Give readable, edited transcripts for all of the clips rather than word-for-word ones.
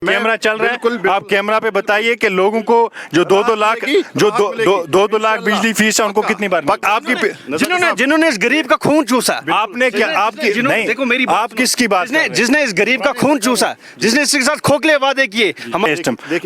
Camera चल रहा है, आप कैमरा पे बताइए कि लोगों को जो दो दो लाख बिजली फीस है उनको कितनी बार आपकी जिन्होंने इस गरीब का खून चूसा, आपने क्या आपकी नहीं, देखो मेरी आप किसकी बात कर रहे हैं? जिसने इस गरीब का खून चूसा, जिसने इसके साथ खोखले वादे किए, हम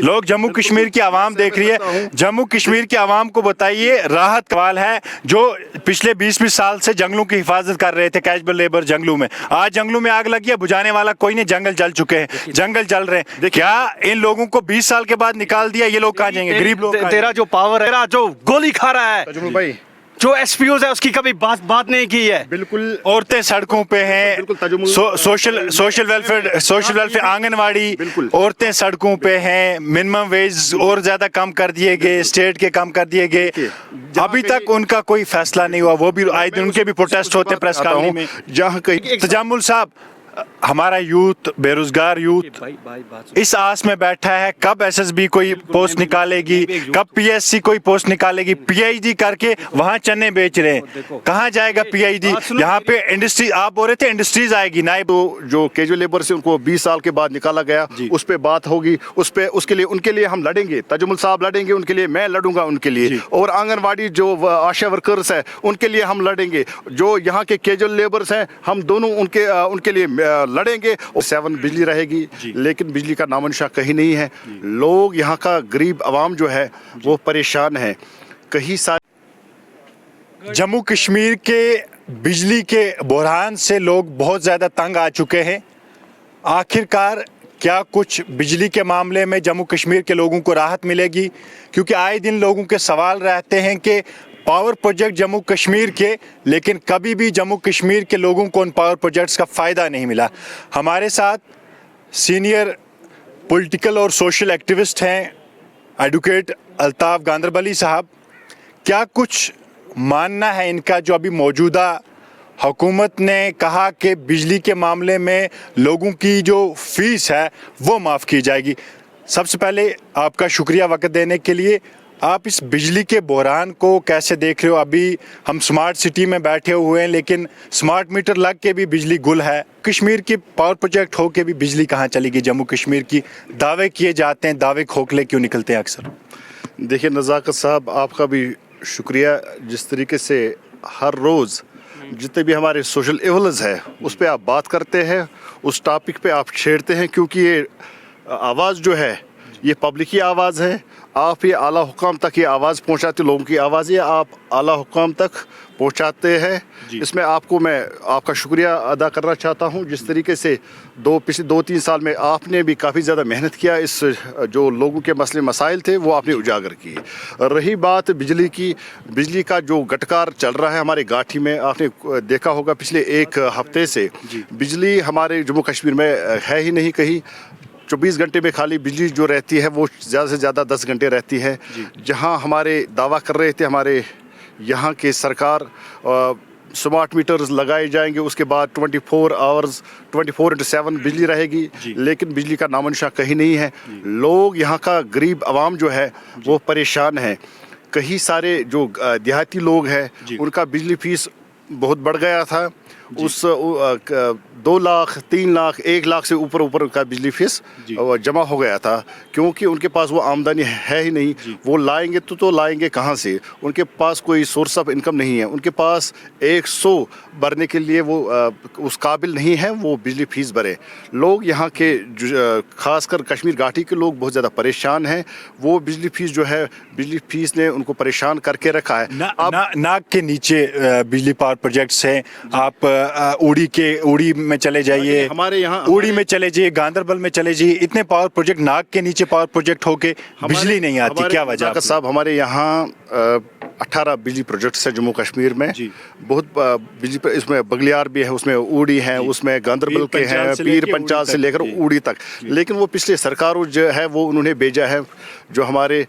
लोग जम्मू कश्मीर की आवाम देख रही है। जम्मू कश्मीर की आवाम को बताइए, राहत सवाल है जो पिछले 20-20 साल से जंगलों की हिफाजत कर रहे थे, कैजुअल लेबर जंगलों में, आज जंगलों में आग लगी है, बुझाने वाला कोई नहीं, जंगल जल चुके हैं, जंगल जल रहे हैं। क्या इन लोगों को 20 साल के बाद निकाल दिया, ये लोग कहाँ जाएंगे? गरीब लोग। तेरा जो पावर है, तेरा जो गोली खा रहा है, भाई जो एसपीओ है उसकी कभी बात नहीं की है। बिल्कुल, औरतें सड़कों पे हैं, सोशल वेलफेयर आंगनवाड़ी, औरतें सड़कों पे हैं, मिनिमम वेज और ज्यादा कम कर दिए गए, स्टेट के कम कर दिए गए, अभी तक उनका कोई फैसला नहीं हुआ। वो भी आए दिन उनके भी प्रोटेस्ट होते प्रेस कॉलोनी में। जहाँ कहीं तजामुल साहब, हमारा यूथ, बेरोजगार यूथ इस आस में बैठा है कब एसएसबी कोई पोस्ट निकालेगी, कब पीएससी कोई पोस्ट निकालेगी। पीएचडी करके वहां चने बेच रहे हैं, कहाँ जाएगा पीएचडी? यहाँ पे इंडस्ट्री, आप बोल रहे थे इंडस्ट्रीज आएगी, ना तो जो कैजुअल लेबर से उनको 20 साल के बाद निकाला गया, उस पे बात होगी, उस पे उसके लिए उनके लिए हम लड़ेंगे। तजुमुल साहब लड़ेंगे उनके लिए, मैं लड़ूंगा उनके लिए, और आंगनवाड़ी जो आशा वर्कर्स है उनके लिए हम लड़ेंगे। जो यहाँ के कैजुअल लेबर्स हैं, हम दोनों उनके लिए लड़ेंगे। 7 बिजली रहेगी, लेकिन बिजली का नामोनिशान कहीं नहीं है। लोग यहाँ का गरीब आवाम जो है वो परेशान है। कहीं सारे जम्मू कश्मीर के बिजली के बहरान से लोग बहुत ज़्यादा तंग आ चुके हैं। आखिरकार क्या कुछ बिजली के मामले में जम्मू कश्मीर के लोगों को राहत मिलेगी? क्योंकि आए दिन लोगों के सवाल रहते हैं कि पावर प्रोजेक्ट जम्मू कश्मीर के, लेकिन कभी भी जम्मू कश्मीर के लोगों को उन पावर प्रोजेक्ट्स का फ़ायदा नहीं मिला। हमारे साथ सीनियर पॉलिटिकल और सोशल एक्टिविस्ट हैं एडवोकेट अल्ताफ़ गांदरबली साहब। क्या कुछ मानना है इनका जो अभी मौजूदा हुकूमत ने कहा कि बिजली के मामले में लोगों की जो फ़ीस है वो माफ़ की जाएगी? सबसे पहले आपका शुक्रिया वक्त देने के लिए। आप इस बिजली के बहरान को कैसे देख रहे हो? अभी हम स्मार्ट सिटी में बैठे हुए हैं, लेकिन स्मार्ट मीटर लग के भी बिजली गुल है। कश्मीर की पावर प्रोजेक्ट हो के भी बिजली कहाँ चलेगी जम्मू कश्मीर की? दावे किए जाते हैं, दावे खोखले क्यों निकलते हैं अक्सर? देखिए नज़ाकत साहब, आपका भी शुक्रिया। जिस तरीके से हर रोज़ जितने भी हमारे सोशल एवल्स है उस पर आप बात करते हैं, उस टॉपिक पे आप छेड़ते हैं, क्योंकि ये आवाज़ जो है ये पब्लिक की आवाज़ है। आप ये आला हुकाम तक ये आवाज़ पहुंचाते, लोगों की आवाज़ ये आप आला हुकाम तक पहुंचाते हैं। इसमें आपको मैं आपका शुक्रिया अदा करना चाहता हूं। जिस तरीके से पिछले 2-3 साल में आपने भी काफ़ी ज़्यादा मेहनत किया, इस जो लोगों के मसले मसाइल थे वो आपने उजागर किए। रही बात बिजली की, बिजली का जो गटकार चल रहा है हमारे गाठी में, आपने देखा होगा पिछले 1 हफ्ते से बिजली हमारे जम्मू कश्मीर में है ही नहीं कहीं। 24 घंटे में खाली बिजली जो रहती है वो ज़्यादा से ज़्यादा 10 घंटे रहती है। जहां हमारे दावा कर रहे थे हमारे यहाँ के सरकार स्मार्ट मीटर्स लगाए जाएंगे, उसके बाद 24 आवर्स 24/7 बिजली रहेगी, लेकिन बिजली का नामोनिशान कहीं नहीं है। लोग यहाँ का गरीब आवाम जो है वो परेशान है। कई सारे जो देहाती लोग हैं उनका बिजली फीस बहुत बढ़ गया था। उस 2 लाख 3 लाख 1 लाख से ऊपर का बिजली फीस जमा हो गया था, क्योंकि उनके पास वो आमदनी है ही नहीं। वो लाएंगे तो लाएंगे कहाँ से? उनके पास कोई सोर्स ऑफ इनकम नहीं है। उनके पास 100 भरने के लिए वो उस काबिल नहीं है वो बिजली फीस भरे। लोग यहाँ के खासकर कश्मीर घाटी के लोग बहुत ज़्यादा परेशान हैं। वो बिजली फीस जो है, बिजली फीस ने उनको परेशान करके रखा है। नाक के नीचे बिजली पावर प्रोजेक्ट्स हैं। आप उड़ी में चले जाइए, हमारे यहाँ उड़ी में चले जाइए, गांदरबल में चले जाइए, इतने पावर प्रोजेक्ट, नाक के नीचे पावर प्रोजेक्ट होके बिजली नहीं आती। क्या वजह साहब? हमारे यहाँ 18 बिजली प्रोजेक्ट्स है जम्मू कश्मीर में। बहुत बिजली, इसमें बगलियार भी है, उसमें उड़ी है, उसमें गांदरबल के हैं, पीर पंचाल से लेकर उड़ी तक। लेकिन वो पिछले सरकारों जो है वो उन्होंने भेजा है, जो हमारे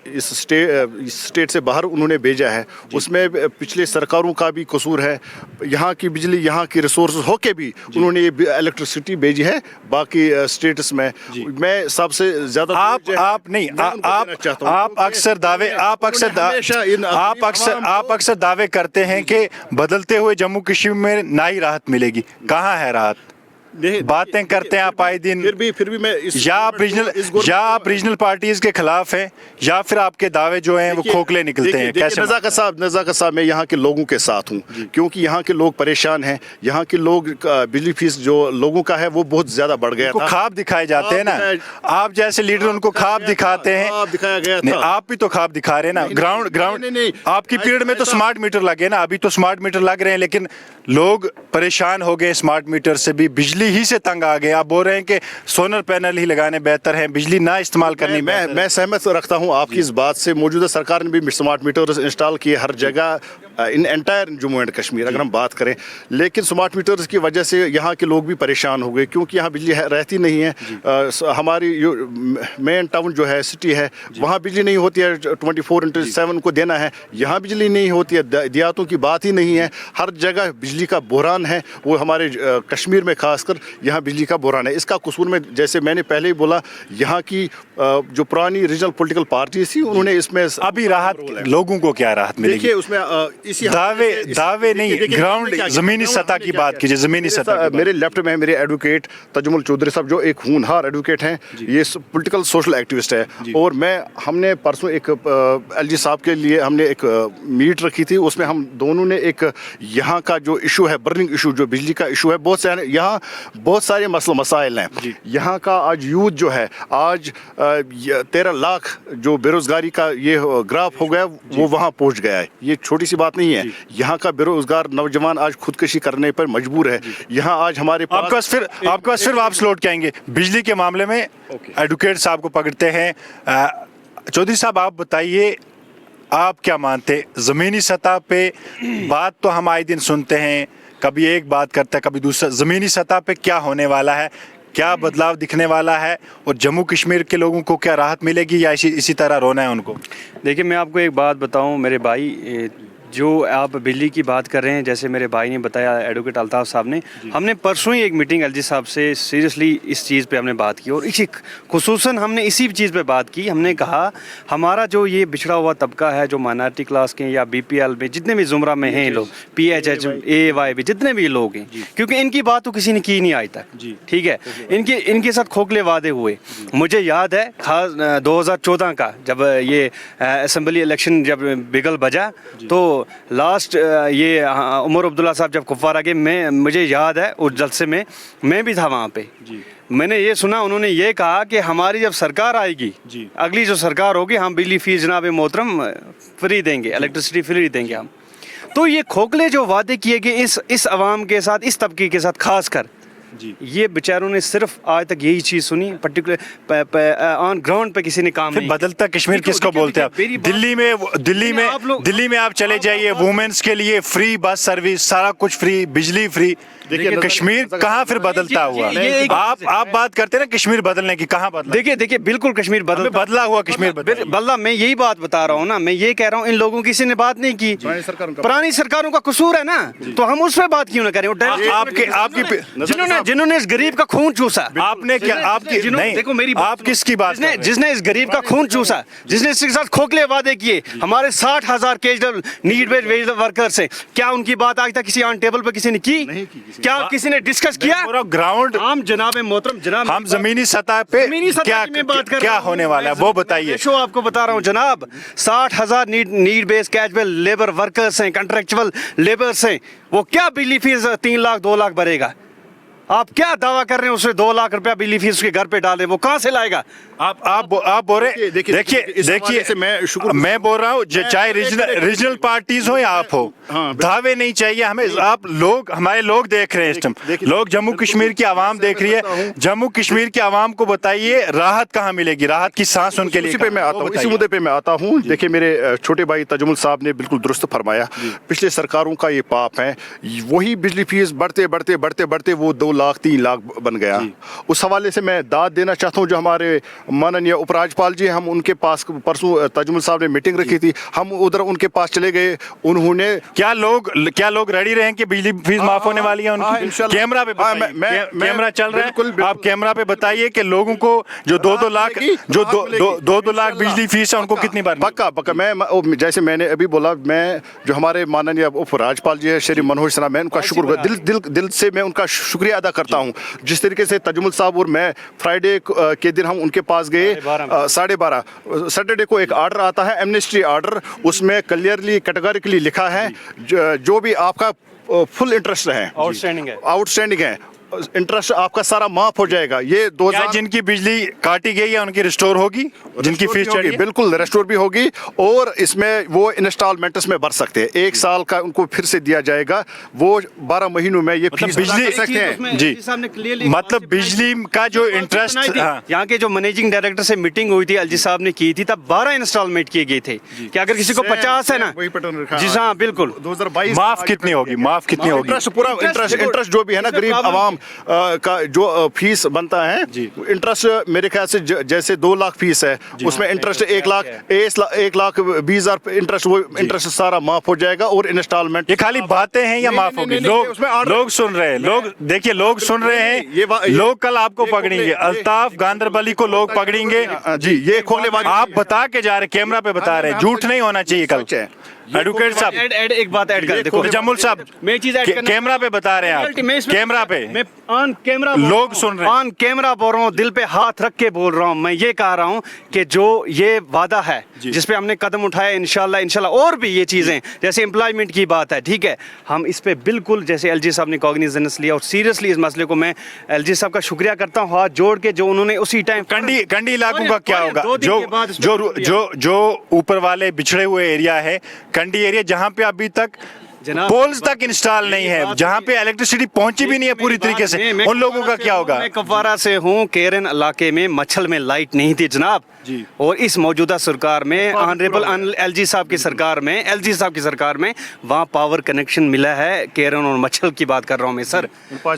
इस स्टेट से बाहर उन्होंने भेजा है। उसमें पिछले सरकारों का भी कसूर है। यहाँ की बिजली, यहाँ की रिसोर्स होके भी उन्होंने ये इलेक्ट्रिसिटी भेजी है बाकी स्टेट्स में। मैं सबसे ज़्यादा आप अक्सर दावे करते हैं कि बदलते हुए जम्मू कश्मीर में ना ही राहत मिलेगी। कहाँ है राहत? बातें करते हैं आप आए दिन, फिर भी मैं या आप रीजनल पार्टीज के खिलाफ हैं, या फिर आपके दावे जो हैं वो खोखले निकलते हैं? कैसे? नज़ाकत साहब, मैं यहाँ के लोगों के साथ हूँ, क्योंकि यहाँ के लोग परेशान हैं। यहाँ के लोग बिजली फीस जो लोगों का है वो बहुत ज्यादा बढ़ गया था। ख्वाब दिखाए जाते हैं ना, आप जैसे लीडर उनको ख्वाब दिखाते हैं। दिखाया गया नहीं, था। आप भी तो ख्वाब दिखा रहे हैं ना। ग्राउंड आपकी पीरियड में तो स्मार्ट मीटर लगे ना, अभी तो स्मार्ट मीटर लग रहे हैं, लेकिन लोग परेशान हो गए स्मार्ट मीटर से भी, बिजली ही से तंग आ गए। आप बोल रहे हैं कि सोलर पैनल ही लगाने बेहतर है, बिजली ना इस्तेमाल करनी। मैं सहमत रखता हूँ आपकी इस बात से। मौजूदा सरकार ने भी स्मार्ट मीटर्स इंस्टॉल किए हर जगह in entire Jammu and Kashmir, अगर हम बात करें। लेकिन स्मार्ट मीटर्स की वजह से यहाँ के लोग भी परेशान हो गए, क्योंकि यहाँ बिजली रहती नहीं है। हमारी मेन टाउन जो है, सिटी है, वहाँ बिजली नहीं होती है, 24/7 को देना है। यहाँ बिजली नहीं होती है, देहातों की बात ही नहीं है। हर जगह बिजली का बहरान है, वो हमारे कश्मीर में खासकर यहाँ बिजली का बहरान है। इसका कसूर में, जैसे मैंने पहले ही बोला, यहाँ की जो पुरानी रीजनल पॉलिटिकल पार्टी थी, उन्होंने इसमें अभी राहत, लोगों को क्या राहत मिलेगी? देखिए उसमें दावे नहीं, ग्राउंड जमीनी सतह की बात कीजिए। जमीनी सतह मेरे लेफ्ट में है मेरे एडवोकेट तजुमुल चौधरी साहब, जो एक होनहार एडवोकेट हैं, ये पॉलिटिकल सोशल एक्टिविस्ट है। और हमने परसों एक एलजी साहब के लिए हमने एक मीट रखी थी, उसमें हम दोनों ने एक यहाँ का जो इशू है, बर्निंग इशू जो बिजली का इशू है, यहाँ बहुत सारे मसाइल हैं। यहाँ का आज यूथ जो है, आज 13 लाख जो बेरोजगारी का ये ग्राफ हो गया, वो वहाँ पहुँच गया है। ये छोटी सी बात नहीं है। यहाँ का बेरोजगार नौजवान आज खुदकुशी करने पर मजबूर है। यहाँ आज हमारे पास फिर वापस लौट के आएंगे बिजली के मामले में। एडवोकेट साहब को पकड़ते हैं। चौधरी साहब, आप बताइए, आप क्या मानते, जमीनी सतह पे बात तो हम आए दिन सुनते हैं, कभी एक बात करता है कभी दूसरा, जमीनी सतह पे क्या होने वाला है, क्या बदलाव दिखने वाला है, और जम्मू कश्मीर के लोगों को क्या राहत मिलेगी या इसी तरह रोना है उनको? देखिए, मैं आपको एक बात बताऊं मेरे भाई, जो आप बिजली की बात कर रहे हैं, जैसे मेरे भाई ने बताया, एडवोकेट अल्ताफ़ साहब ने, हमने परसों ही एक मीटिंग एलजी साहब से सीरियसली इस चीज़ पे हमने बात की, और इसी खुसूसन हमने इसी चीज़ पे बात की। हमने कहा हमारा जो ये बिछड़ा हुआ तबका है, जो माइनॉरिटी क्लास के या बीपीएल में जितने भी ज़ुमरा में हैं लोग, PHH, AY भी जितने भी लोग हैं, क्योंकि इनकी बात तो किसी ने की नहीं आज तक, ठीक है। इनके साथ खोखले वादे हुए। मुझे याद है खास 2014 का, जब ये असम्बली इलेक्शन जब बिगल बजा, तो लास्ट ये उमर अब्दुल्ला साहब जब कुपवारा के, मुझे याद है उस जलसे में मैं भी था वहाँ पे। मैंने ये सुना, उन्होंने ये कहा कि हमारी जब सरकार आएगी, अगली जो सरकार होगी, हम बिजली फीस जनाब मोहतरम फ्री देंगे, इलेक्ट्रिसिटी फ्री देंगे हम। तो ये खोखले जो वादे किए गए इस अवाम के साथ, इस तबके के साथ खास कर, ये बेचारों ने सिर्फ आज तक यही चीज़ सुनी, पर्टिकुलर ऑन ग्राउंड पे किसी ने काम नहीं। बदलता कश्मीर किसको बोलते हैं आप? दिल्ली में आप चले जाइए, वुमेन्स के लिए फ्री बस सर्विस, सारा कुछ फ्री, बिजली फ्री। देखिए कश्मीर कहाँ फिर बदलता हुआ? आप बात करते हैं ना कश्मीर बदलने की, कहाँ बदला? देखिए बिल्कुल कश्मीर बदला हुआ, कश्मीर बदला। मैं यही बात बता रहा हूँ ना, मैं ये कह रहा हूँ, इन लोगों की किसी ने बात नहीं की। पुरानी सरकारों का कसूर है ना, तो हम उस पर बात क्यों ना करें? जिन्होंने इस गरीब का खून चूसा, आपने क्या, आपकी नहीं, देखो मेरी आप किसकी बात? जिसने इस गरीब का खून चूसा, जिसने इसके साथ खोखले वादे किए, हमारे 60,000 casual need based veg workers हैं, क्या उनकी बात आज तक किसी ऑन टेबल पर किसी ने की? क्या किसी ने डिस्कस किया? ग्राउंड हम जनाब मोहतरम, जनाब हम जमीनी सतह पे क्या होने वाला है वो बताइए। शो आपको बता रहा हूँ जनाब, 60,000 need based casual labour workers हैं, कॉन्ट्रैक्चुअल लेबर्स हैं, वो क्या बिजली फीस 3 लाख 2 लाख भरेगा? आप क्या दावा कर रहे हैं उससे 2 लाख रुपया बिजली फीस उसके घर पे डाले, वो कहाँ से लाएगा? आप बोल रहे, देखिए मैं बोल रहा हूँ, चाहे रीजनल पार्टीज हो या आप हो, दावे नहीं चाहिए हमें। आप लोग, हमारे लोग देख रहे हैं इस टाइम, लोग जम्मू कश्मीर की आवाम देख रही है, जम्मू कश्मीर की आवाम को बताइए राहत कहाँ मिलेगी, राहत की सांस उनके लिए। इसी मुद्दे पे मैं आता हूँ। देखिए मेरे छोटे भाई तजुमुल साहब ने बिल्कुल दुरुस्त फरमाया, पिछले सरकारों का ये पाप है, वही बिजली फीस बढ़ते वो 2 लाख 3 लाख बन गया। उस हवाले से मैं दाद देना चाहता हूँ जो हमारे माननीय उपराज्यपाल जी, हम उनके पास परसों तजुमुल साहब ने मीटिंग रखी थी, हम उधर उनके पास चले गए। उन्होंने क्या लोग रेडी रहे कि बिजली फीस माफ होने वाली है उनकी? कैमरा पे कैमरा चल रहा है, आप कैमरा पे बताइए कि लोगों को जो 2-2 लाख बिजली फीस है उनको कितनी बार? पक्का मैं, जैसे मैंने अभी बोला, मैं जो हमारे माननीय उपराज्यपाल जी है श्री मनोज सिन्हा, मैं उनका शुक्र दिल से मैं उनका शुक्रिया अदा वादा करता हूँ जिस तरीके से तजुमुल साहब और मैं फ्राइडे के दिन हम उनके पास गए 12:30 सैटरडे को एक ऑर्डर आता है एमनेस्टी ऑर्डर, उसमें क्लियरली कैटेगोरिकली लिखा है जो भी आपका फुल इंटरेस्ट है आउटस्टैंडिंग है इंटरेस्ट आपका सारा माफ हो जाएगा। ये 2000 जिनकी बिजली काटी गई है उनकी रिस्टोर होगी, जिनकी फीस चढ़ी है? बिल्कुल रेस्टोर भी होगी और इसमें वो इंस्टॉलमेंट्स में भर सकते हैं, 1 साल का उनको फिर से दिया जाएगा, वो 12 महीनों में ये फीस बिजली कर सकते हैं जी। मतलब बिजली का जो इंटरेस्ट, यहाँ के जो मैनेजिंग डायरेक्टर से मीटिंग हुई थी एलजी साहब ने की थी, तब 12 इंस्टॉलमेंट किए गए थे कि अगर किसी को 50 है ना, वही पैटर्न रखा। जी हाँ बिल्कुल। 2022 माफ कितनी होगी, माफ कितनी होगी? इंटरेस्ट पूरा इंटरेस्ट जो भी है ना गरीब आवाम का जो फीस बनता है इंटरेस्ट मेरे ख्याल से जैसे 2 लाख फीस है उसमें इंटरेस्ट 1 लाख 20,000 इंटरेस्ट, वो इंटरेस्ट सारा माफ हो जाएगा और इंस्टॉलमेंट। ये खाली बातें हैं या माफ होगी? लोग सुन रहे हैं, लोग देखिए लोग सुन रहे हैं, लोग कल आपको पकड़ेंगे, अल्ताफ गांदरबली को लोग पकड़ेंगे जी। ये खोलेबाजी आप बता के जा रहे, कैमरा पे बता रहे, झूठ नहीं होना चाहिए कल। एडवोकेट साहब एक बात ऐड कर, देखो जमुल साहब मैं चीज ऐड करना, कैमरा पे बता रहे हैं आप, कैमरा पे मैं ऑन कैमरा लोग सुन रहे हैं, ऑन कैमरा बोल रहा हूँ, दिल पे हाथ रख के बोल रहा हूँ। मैं ये कह रहा हूँ कि जो ये वादा है जिस पे हमने कदम उठाया, इंशाल्लाह और भी ये चीजें जैसे एम्प्लॉयमेंट की बात है, ठीक है, हम इस पे बिल्कुल जैसे एलजी साहब ने कॉग्निजेंस लिया और सीरियसली इस मसले को मैं एलजी साहब का शुक्रिया करता हूँ, हाथ जोड़ के, जो उन्होंने उसी टाइम कंडी इलाकों का क्या होगा? जो ऊपर वाले बिछड़े हुए एरिया है, कंडी एरिया, जहाँ पे अभी तक पोल्स तक इंस्टॉल नहीं है, जहाँ पे इलेक्ट्रिसिटी पहुंची भी नहीं है पूरी तरीके से, उन लोगों का क्या होगा? मैं कपवारा से हूँ, केरन इलाके में मच्छल में लाइट नहीं थी जनाब जी, और इस मौजूदा सरकार में ऑनरेबल एलजी साहब की सरकार में वहाँ पावर कनेक्शन मिला है। केरन और मच्छल की बात कर रहा हूँ मैं सर,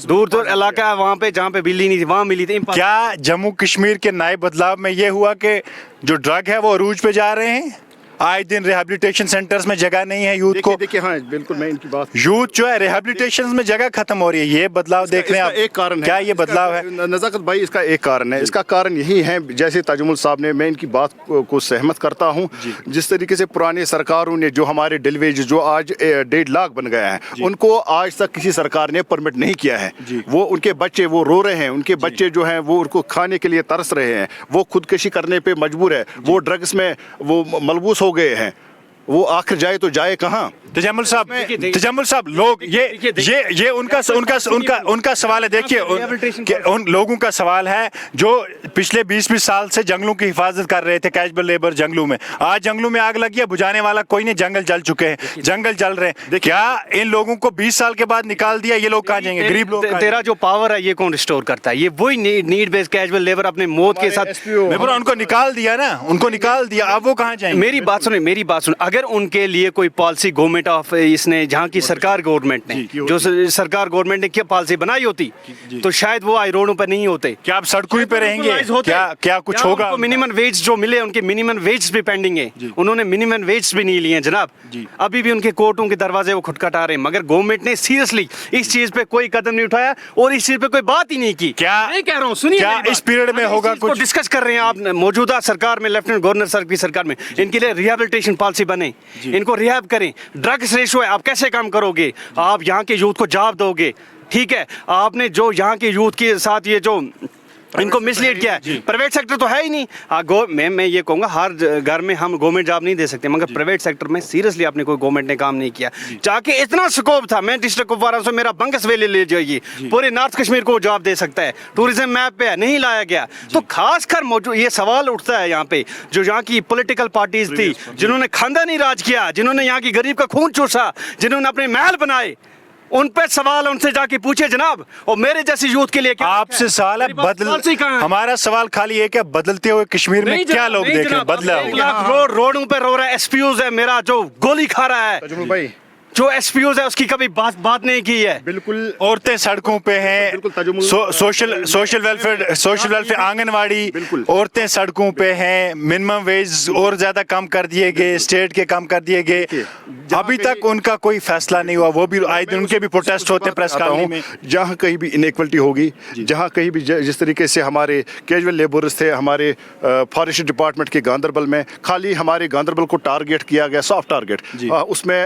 दूर इलाका है वहाँ पे जहाँ पे बिजली नहीं थी वहाँ मिली थी। क्या जम्मू कश्मीर के नए बदलाव में ये हुआ कि जो ड्रग है वो अरूज पे जा रहे हैं? आए दिन रिहैबिलिटेशन सेंटर्स में जगह नहीं है यूथ को। देखिए हाँ बिल्कुल, मैं इनकी बात, यूथ जो है रिहैबिलिटेशन में जगह खत्म हो रही है, ये बदलाव देख रहे हैं आप? एक कारण है, क्या ये बदलाव है नज़ाकत भाई? इसका एक कारण है, इसका कारण यही है जैसे तजुमुल साहब ने, मैं इनकी बात को सहमत करता हूँ, जिस तरीके से पुरानी सरकारों ने जो हमारे डेलीवेज जो आज 1.5 लाख बन गया है, उनको आज तक किसी सरकार ने परमिट नहीं किया है। वो उनके बच्चे वो रो रहे हैं, उनके बच्चे जो हैं वो उनको खाने के लिए तरस रहे हैं, वो खुदकशी करने पे मजबूर है, वो ड्रग्स में वो मलबूस हो गए हैं, वो आखिर जाए तो जाए कहाँ? तजम्मुल साहब लोग ये उनका सवाल है। देखिए उन लोगों का सवाल है जो पिछले 20 साल से जंगलों की हिफाजत कर रहे थे, कैजुअल लेबर जंगलों में, आज जंगलों में आग लगी है, बुझाने वाला कोई नहीं, जंगल जल चुके हैं, जंगल जल रहे हैं। क्या इन लोगों को 20 साल के बाद निकाल दिया, ये लोग कहाँ जाएंगे? गरीब लोग। तेरा जो पावर है ये कौन रिस्टोर करता है? ये वही नीड बेस्ड कैजुअल लेबर अपने मौत के साथ, उनको निकाल दिया ना, उनको निकाल दिया, अब वो कहाँ जाएंगे? मेरी बात सुन, अगर उनके लिए कोई पॉलिसी गवर्नमेंट ऑफ इसने, जहाँ की सरकार गवर्नमेंट ने, जो सरकार गवर्नमेंट ने क्या पॉलिसी बनाई होती तो शायद वो आई रोडों पर नहीं होते। क्या आप सड़कों पे रहेंगे? क्या कुछ होगा? मिनिमम वेज जो मिले, उनके मिनिमम वेज भी पेंडिंग है, उन्होंने मिनिमम वेज भी नहीं लिए जनाब, अभी भी उनके कोर्टों के दरवाजे वो खटखटा रहे हैं, मगर गवर्नमेंट ने सीरियसली इस चीज पे कोई कदम नहीं उठाया और इस चीज पे कोई बात ही नहीं की। क्या मैं कह रहा हूँ, सुनिए, क्या इस पीरियड में होगा कुछ? डिस्कस कर रहे हैं आप मौजूदा सरकार में, लेफ्टिनेंट गवर्नर सर की सरकार में, इनके लिए रिहैबिलिटेशन पॉलिसी बने, इनको रिहैब करें। ड्रग्स रेशो है, आप कैसे काम करोगे? आप यहाँ के यूथ को जॉब दोगे, ठीक है, आपने जो यहाँ के यूथ के साथ ये जो इनको मिसलीड किया है, प्राइवेट सेक्टर तो है ही नहीं। मैं ये कहूँगा हर घर में हम गवर्नमेंट जॉब नहीं दे सकते, मगर प्राइवेट सेक्टर में सीरियसली आपने कोई गवर्नमेंट ने काम नहीं किया। जाके इतना स्कोप था, मैं डिस्ट्रिक्ट कुपवारा से, मेरा बंगस वैली ले जाइए, पूरे नॉर्थ कश्मीर को जॉब दे सकता है, टूरिज्म मैप पे है, नहीं लाया गया। तो खासकर मौजूद ये सवाल उठता है यहाँ पे, जो यहाँ की पॉलिटिकल पार्टीज थी, जिन्होंने खानदानी राज किया, जिन्होंने यहाँ की गरीब का खून चूसा, जिन्होंने अपने महल बनाए, उन पे सवाल उनसे जाके पूछे जनाब। और मेरे जैसे यूथ के लिए क्या आपसे सवाल है, हमारा सवाल खाली है कि बदलते हुए कश्मीर में क्या लोग देख रहे हैं? बदला रोडों पे रो रहा है, एसपीयूज है मेरा जो गोली खा रहा है, जो एसपीयूज है उसकी कभी बात नहीं की है। बिल्कुल, औरतें सड़कों पे हैं, सोशल वेलफेयर आंगनवाड़ी, औरतें सड़कों पे हैं, मिनिमम वेज और ज्यादा कम कर दिए गए, स्टेट के कम कर दिए गए, अभी तक उनका कोई फैसला नहीं हुआ। वो भी आए दिन उनके भी प्रोटेस्ट होते हैं प्रेस कॉलोनी में। जहाँ कहीं भी इनइक्वलिटी होगी, जहाँ कहीं भी जिस तरीके से हमारे कैजुअल लेबरर्स थे, हमारे फॉरेस्ट डिपार्टमेंट के गांदरबल में, खाली हमारे गांदरबल को टारगेट किया गया, सॉफ्ट टारगेट, उसमें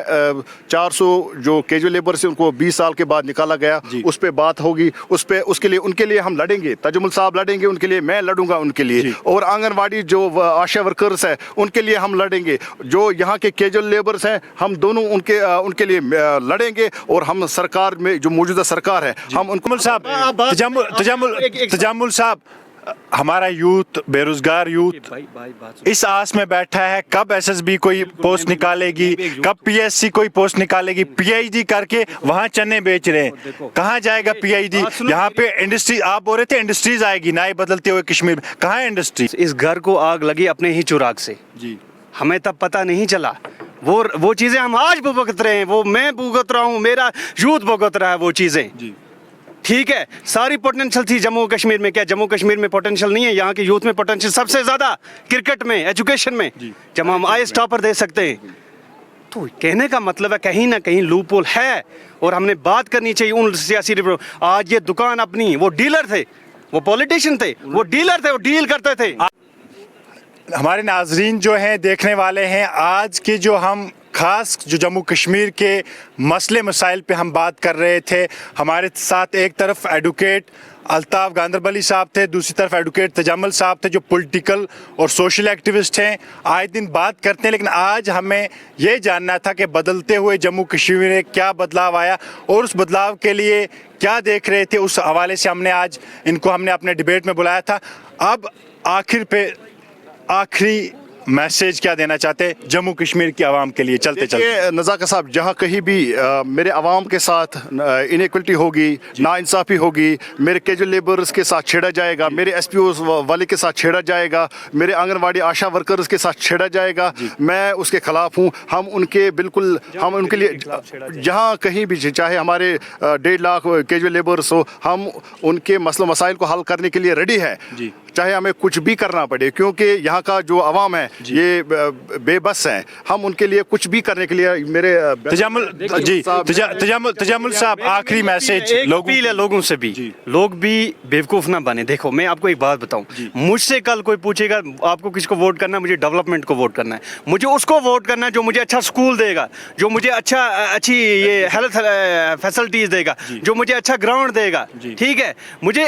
400 जो कैजुअल लेबर से उनको 20 साल के बाद निकाला गया, उस पे बात होगी, उसके लिए उनके लिए हम लड़ेंगे। तजुमुल साहब लड़ेंगे उनके लिए, मैं लड़ूंगा उनके लिए, और आंगनवाड़ी जो आशा वर्कर्स है उनके लिए हम लड़ेंगे। जो यहाँ के कैजुअल लेबर्स हैं हम दोनों उनके लिए लड़ेंगे, और हम सरकार में जो मौजूदा सरकार है हम उनको तजामुल साहब, हमारा यूथ, बेरोजगार यूथ इस आस में बैठा है कब एसएसबी कोई पोस्ट निकालेगी, कब पीएससी कोई पोस्ट निकालेगी। पीएचडी करके वहां चने बेच रहे हैं, कहाँ जाएगा पीएचडी? यहाँ पे इंडस्ट्री, आप बोल रहे थे इंडस्ट्रीज आएगी नए बदलते हुए कश्मीर में, कहाँ है इंडस्ट्री? इस घर को आग लगी अपने ही चुराग से जी, हमें तब पता नहीं चला। वो चीजें हम आज भुगत रहे हैं, वो मैं भुगत रहा हूँ, मेरा यूथ भुगत रहा है वो चीजें। ठीक है, सारी पोटेंशियल थी जम्मू कश्मीर में, क्या जम्मू कश्मीर में पोटेंशियल नहीं है? यहाँ के यूथ में पोटेंशियल सबसे ज्यादा क्रिकेट में, एजुकेशन में, जब हम आईएएस टॉपर दे सकते हैं। तो कहने का मतलब है कहीं ना कहीं लूपहोल है, और हमने बात करनी चाहिए उन सियासी लीडरों। आज ये दुकान अपनी, वो डीलर थे, वो पॉलिटिशियन थे, वो डीलर थे, वो डील करते थे। हमारे नाजरीन जो हैं, देखने वाले हैं, आज के जो हम खास जो जम्मू कश्मीर के मसले मसाइल पे हम बात कर रहे थे, हमारे साथ एक तरफ एडवोकेट अल्ताफ गांदरबली साहब थे, दूसरी तरफ एडवोकेट तजामुल साहब थे जो पॉलिटिकल और सोशल एक्टिविस्ट हैं, आए दिन बात करते हैं। लेकिन आज हमें ये जानना था कि बदलते हुए जम्मू कश्मीर में क्या बदलाव आया और उस बदलाव के लिए क्या देख रहे थे, उस हवाले से हमने आज इनको अपने डिबेट में बुलाया था। अब आखिर पे आखिरी मैसेज क्या देना चाहते हैं जम्मू कश्मीर की आवाम के लिए? चलते चलते नज़ाकत साहब, जहाँ कहीं भी मेरे आवाम के साथ इनइक्वलिटी होगी, नाइंसाफ़ी होगी, मेरे कैजुअल लेबर्स के साथ छेड़ा जाएगा, मेरे एसपीओ वाले के साथ छेड़ा जाएगा, मेरे आंगनवाड़ी आशा वर्कर्स के साथ छेड़ा जाएगा, मैं उसके ख़िलाफ़ हूँ। हम उनके लिए जहाँ कहीं भी, चाहे हमारे 1.5 लाख कैजुअल लेबर्स हो, हम उनके मसलों मसाइल को हल करने के लिए रेडी है, चाहे हमें कुछ भी करना पड़े, क्योंकि यहाँ का जो आवाम है ये बेबस है। हम उनके लिए कुछ भी करने के लिए मेरे तजामुल साहब आखिरी मैसेज लोगों से भी, लोग भी बेवकूफ़ ना बने। देखो मैं आपको एक बात बताऊं, मुझसे कल कोई पूछेगा आपको किसको वोट करना है, मुझे डेवलपमेंट को वोट करना है, मुझे उसको वोट करना है जो मुझे अच्छा स्कूल देगा, जो मुझे अच्छी ये हेल्थ फैसिलिटीज़ देगा, जो मुझे अच्छा ग्राउंड देगा। ठीक है,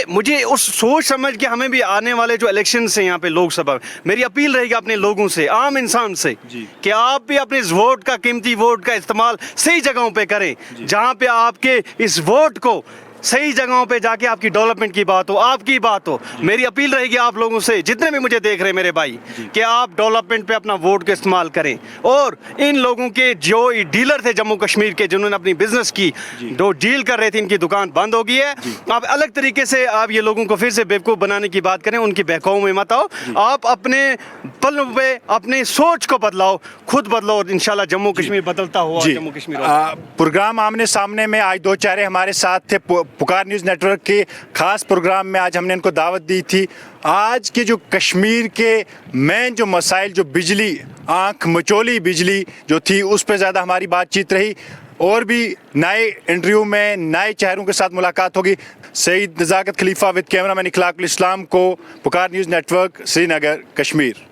मुझे उस सोच समझ के हमें भी आने वाले जो इलेक्शंस हैं यहाँ पे लोकसभा, मेरी अपील रहेगी अपने लोगों से, आम इंसान से, कि आप भी अपने इस वोट का, कीमती वोट का इस्तेमाल सही जगहों पे करें, जहाँ पे आपके इस वोट को सही जगहों पे जाके आपकी डेवलपमेंट की बात हो, आपकी बात हो। मेरी अपील रहेगी आप लोगों से, जितने भी मुझे देख रहे हैं मेरे भाई, कि आप डेवलपमेंट पे अपना वोट का इस्तेमाल करें। और इन लोगों के जो डीलर थे जम्मू कश्मीर के, जिन्होंने अपनी बिजनेस की, जो डील कर रहे थे, इनकी दुकान बंद हो गई है। आप अलग तरीके से आप ये लोगों को फिर से बेवकूफ़ बनाने की बात करें, उनकी बहकाओं में मत आओ। आप अपने पल पे अपने सोच को बदलाओ, खुद बदलो, और इंशाल्लाह जम्मू कश्मीर बदलता हुआ जम्मू कश्मीर। प्रोग्राम आमने सामने में आज दो चेहरे हमारे साथ थे। पुकार न्यूज़ नेटवर्क के खास प्रोग्राम में आज हमने इनको दावत दी थी। आज के जो कश्मीर के मेन जो मसाइल, जो बिजली, आंख मचोली बिजली जो थी, उस पर ज़्यादा हमारी बातचीत रही। और भी नए इंटरव्यू में नए चेहरों के साथ मुलाकात होगी। सईद नज़ाकत खलीफा विद कैमरा मैन इखलाकुल इस्लाम को, पुकार न्यूज़ नेटवर्क, श्रीनगर, कश्मीर।